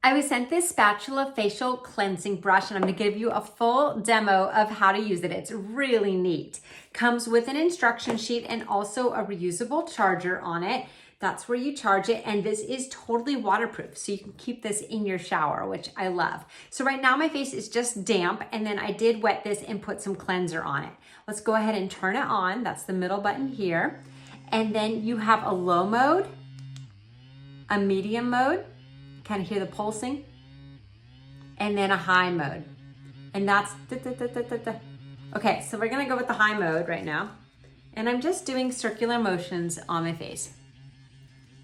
I was sent this Spatula facial cleansing brush and I'm gonna give you a full demo of how to use it. It's really neat. Comes with an instruction sheet and also a reusable charger on it. That's where you charge it, and this is totally waterproof, so you can keep this in your shower, which I love. So right now my face is just damp, and then I did wet this and put some cleanser on it. Let's go ahead and turn it on. That's the middle button here. And then you have a low mode, a medium mode, kind of hear the pulsing, and then a high mode. And that's Okay, so we're gonna go with the high mode right now. And I'm just doing circular motions on my face.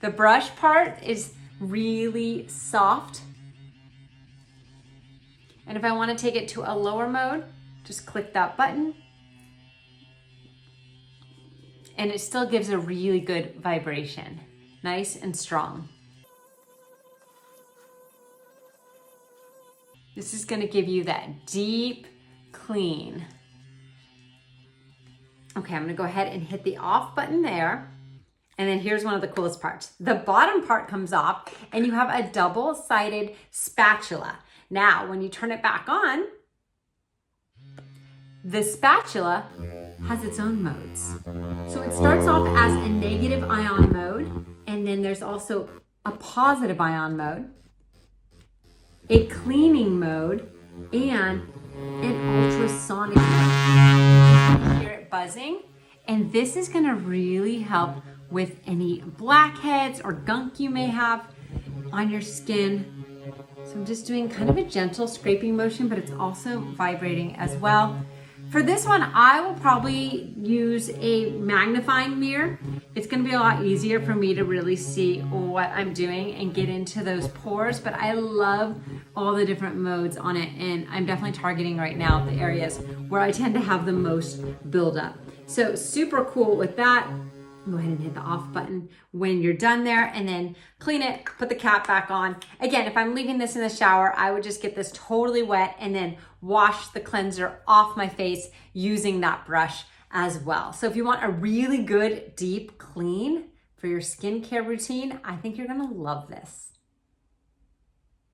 The brush part is really soft. And if I want to take it to a lower mode, just click that button. And it still gives a really good vibration. Nice and strong. This is going to give you that deep clean. Okay, I'm going to go ahead and hit the off button there. And then here's one of the coolest parts. The bottom part comes off and you have a double-sided spatula. Now, when you turn it back on, the spatula has its own modes. So it starts off as a negative ion mode, and then there's also a positive ion mode, a cleaning mode, and an ultrasonic mode. You can hear it buzzing, and this is gonna really help with any blackheads or gunk you may have on your skin. So I'm just doing kind of a gentle scraping motion, but it's also vibrating as well. For this one, I will probably use a magnifying mirror. It's gonna be a lot easier for me to really see what I'm doing and get into those pores, but I love all the different modes on it, and I'm definitely targeting right now the areas where I tend to have the most buildup. So super cool with that. Go ahead and hit the off button when you're done there, and then clean it, put the cap back on. Again, if I'm leaving this in the shower, I would just get this totally wet and then wash the cleanser off my face using that brush as well. So if you want a really good deep clean for your skincare routine, I think you're gonna love this.